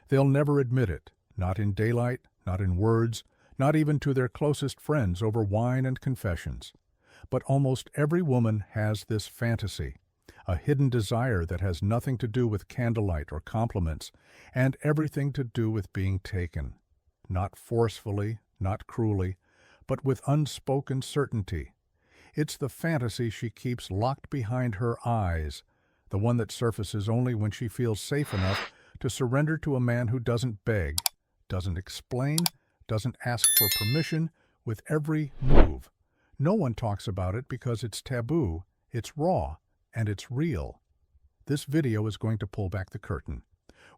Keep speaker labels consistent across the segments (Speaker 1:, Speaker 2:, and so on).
Speaker 1: They'll never admit it, not in daylight, not in words, not even to their closest friends over wine and confessions. But almost every woman has this fantasy, a hidden desire that has nothing to do with candlelight or compliments, and everything to do with being taken. Not forcefully, not cruelly, but with unspoken certainty. It's the fantasy she keeps locked behind her eyes, the one that surfaces only when she feels safe enough to surrender to a man who doesn't beg, doesn't explain, doesn't ask for permission with every move. No one talks about it because it's taboo, it's raw, and it's real. This video is going to pull back the curtain.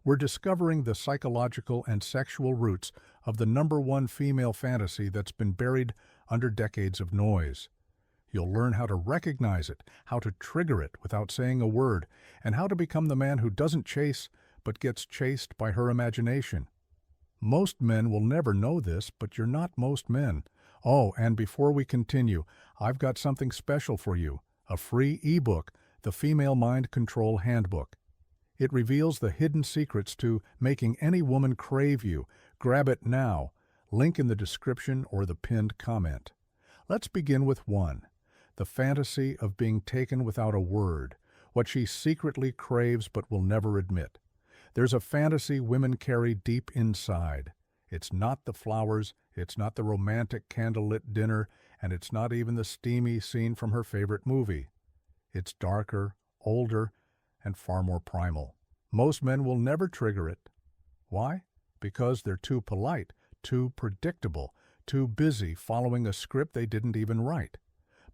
Speaker 1: We're discovering the psychological and sexual roots of the #1 female fantasy that's been buried under decades of noise. You'll learn how to recognize it, how to trigger it without saying a word, and how to become the man who doesn't chase but gets chased by her imagination. Most men will never know this, but you're not most men. Oh, and before we continue, I've got something special for you, a free ebook, The Female Mind Control Handbook. It reveals the hidden secrets to making any woman crave you. Grab it now. Link in the description or the pinned comment. Let's begin with 1. The fantasy of being taken without a word, what she secretly craves but will never admit. There's a fantasy women carry deep inside. It's not the flowers, it's not the romantic candlelit dinner, and it's not even the steamy scene from her favorite movie. It's darker, older, and far more primal. Most men will never trigger it. Why? Because they're too polite, too predictable, too busy following a script they didn't even write.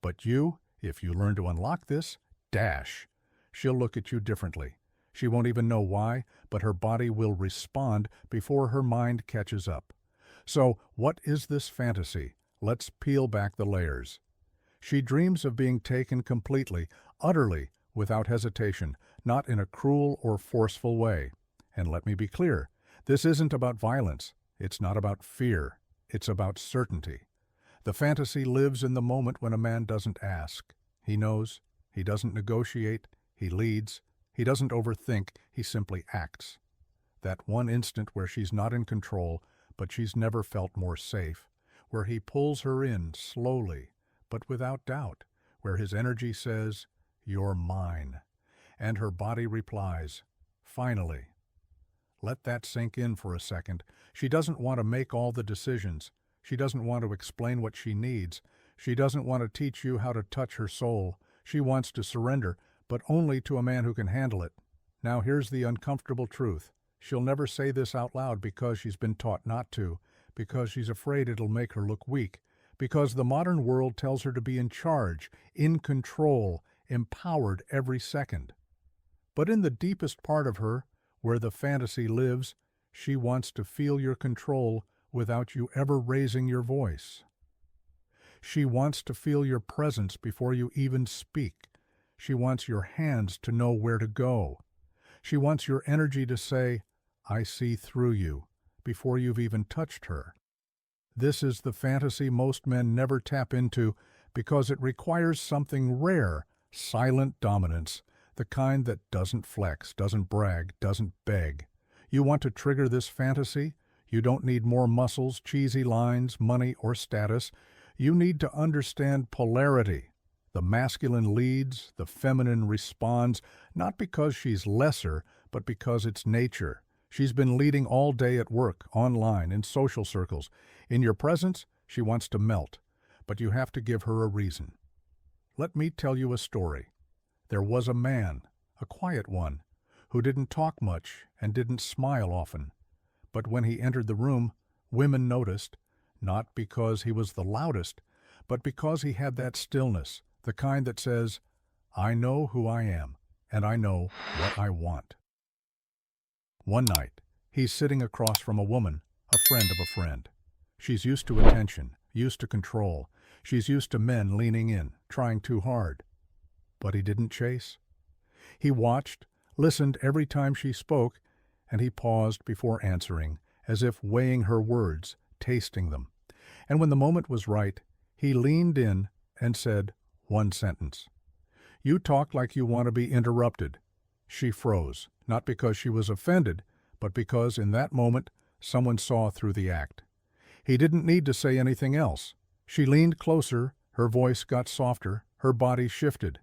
Speaker 1: But you, if you learn to unlock this, dash. She'll look at you differently. She won't even know why, but her body will respond before her mind catches up. So, what is this fantasy? Let's peel back the layers. She dreams of being taken completely, utterly, without hesitation, not in a cruel or forceful way. And let me be clear, this isn't about violence. It's not about fear. It's about certainty. The fantasy lives in the moment when a man doesn't ask. He knows. He doesn't negotiate. He leads. He doesn't overthink. He simply acts. That one instant where she's not in control, but she's never felt more safe, where he pulls her in slowly, but without doubt, where his energy says, "You're mine," and her body replies, "Finally." Let that sink in for a second. She doesn't want to make all the decisions. She doesn't want to explain what she needs. She doesn't want to teach you how to touch her soul. She wants to surrender, but only to a man who can handle it. Now here's the uncomfortable truth. She'll never say this out loud because she's been taught not to, because she's afraid it'll make her look weak, because the modern world tells her to be in charge, in control, empowered every second. But in the deepest part of her, where the fantasy lives, she wants to feel your control without you ever raising your voice. She wants to feel your presence before you even speak. She wants your hands to know where to go. She wants your energy to say, "I see through you," before you've even touched her. This is the fantasy most men never tap into because it requires something rare, silent dominance, the kind that doesn't flex, doesn't brag, doesn't beg. You want to trigger this fantasy? You don't need more muscles, cheesy lines, money, or status. You need to understand polarity. The masculine leads, the feminine responds, not because she's lesser, but because it's nature. She's been leading all day at work, online, in social circles. In your presence, she wants to melt, but you have to give her a reason. Let me tell you a story. There was a man, a quiet one, who didn't talk much and didn't smile often. But when he entered the room, women noticed, not because he was the loudest, but because he had that stillness, the kind that says, "I know who I am, and I know what I want." One night, he's sitting across from a woman, a friend of a friend. She's used to attention, used to control. She's used to men leaning in, trying too hard. But he didn't chase. He watched, listened every time she spoke, and he paused before answering, as if weighing her words, tasting them. And when the moment was right, he leaned in and said one sentence. "You talk like you want to be interrupted." She froze, not because she was offended, but because in that moment someone saw through the act. He didn't need to say anything else. She leaned closer, her voice got softer, her body shifted.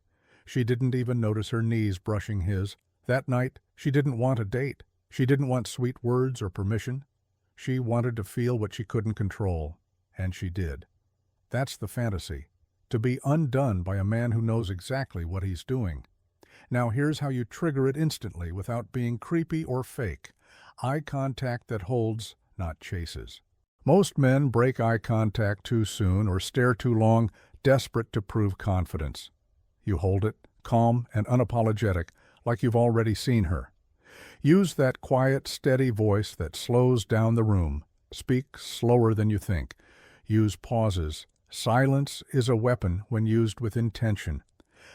Speaker 1: She didn't even notice her knees brushing his. That night, she didn't want a date. She didn't want sweet words or permission. She wanted to feel what she couldn't control, and she did. That's the fantasy, to be undone by a man who knows exactly what he's doing. Now here's how you trigger it instantly without being creepy or fake. Eye contact that holds, not chases. Most men break eye contact too soon or stare too long, desperate to prove confidence. You hold it, calm and unapologetic, like you've already seen her. Use that quiet, steady voice that slows down the room. Speak slower than you think. Use pauses. Silence is a weapon when used with intention.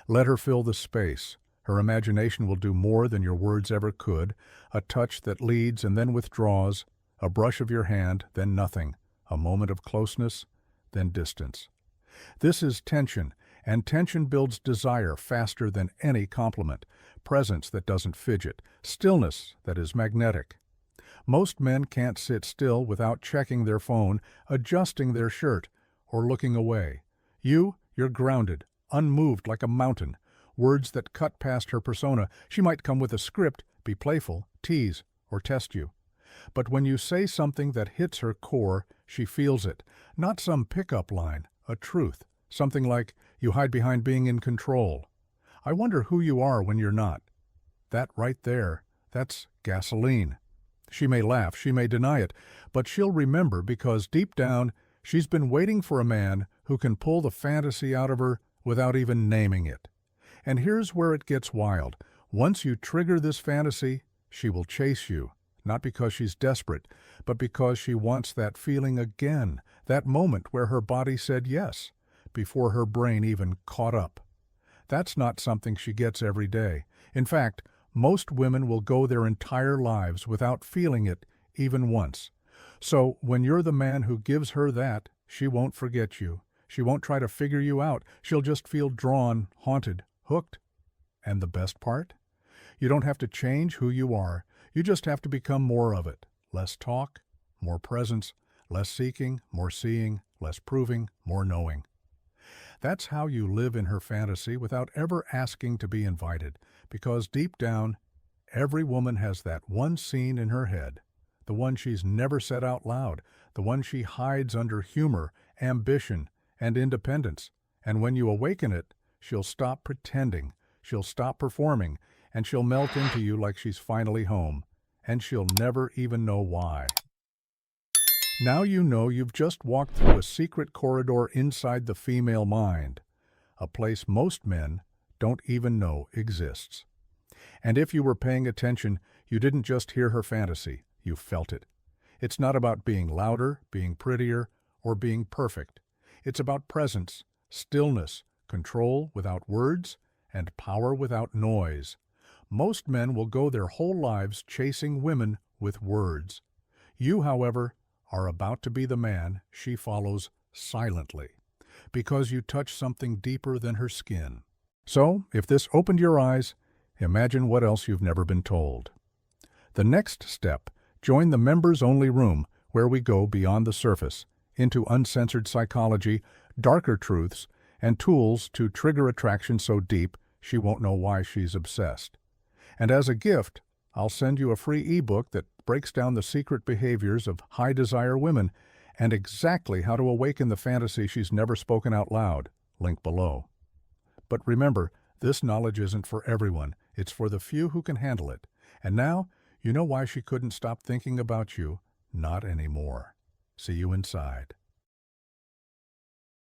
Speaker 1: Let her fill the space. Her imagination will do more than your words ever could. A touch that leads and then withdraws. A brush of your hand, then nothing. A moment of closeness, then distance. This is tension, and tension builds desire faster than any compliment. Presence that doesn't fidget. Stillness that is magnetic. Most men can't sit still without checking their phone, adjusting their shirt, or looking away. You're grounded, unmoved like a mountain. Words that cut past her persona. She might come with a script, be playful, tease, or test you. But when you say something that hits her core, she feels it. Not some pickup line, a truth. Something like, you hide behind being in control. I wonder who you are when you're not. That right there, that's gasoline. She may laugh, she may deny it, but she'll remember because deep down, she's been waiting for a man who can pull the fantasy out of her without even naming it. And here's where it gets wild. Once you trigger this fantasy, she will chase you, not because she's desperate, but because she wants that feeling again, that moment where her body said yes, before her brain even caught up. That's not something she gets every day. In fact, most women will go their entire lives without feeling it even once. So when you're the man who gives her that, she won't forget you. She won't try to figure you out. She'll just feel drawn, haunted, hooked. And the best part? You don't have to change who you are. You just have to become more of it. Less talk, more presence, less seeking, more seeing, less proving, more knowing. That's how you live in her fantasy without ever asking to be invited, because deep down, every woman has that one scene in her head, the one she's never said out loud, the one she hides under humor, ambition, and independence. And when you awaken it, she'll stop pretending, she'll stop performing, and she'll melt into you like she's finally home, and she'll never even know why. Now you know you've just walked through a secret corridor inside the female mind, a place most men don't even know exists. And if you were paying attention, you didn't just hear her fantasy, you felt it. It's not about being louder, being prettier, or being perfect. It's about presence, stillness, control without words, and power without noise. Most men will go their whole lives chasing women with words. You, however, are about to be the man she follows silently, because you touch something deeper than her skin. So, if this opened your eyes, imagine what else you've never been told. The next step, join the members-only room where we go beyond the surface, into uncensored psychology, darker truths, and tools to trigger attraction so deep she won't know why she's obsessed. And as a gift, I'll send you a free ebook that breaks down the secret behaviors of high-desire women and exactly how to awaken the fantasy she's never spoken out loud. Link below. But remember, this knowledge isn't for everyone. It's for the few who can handle it. And now, you know why she couldn't stop thinking about you. Not anymore. See you inside.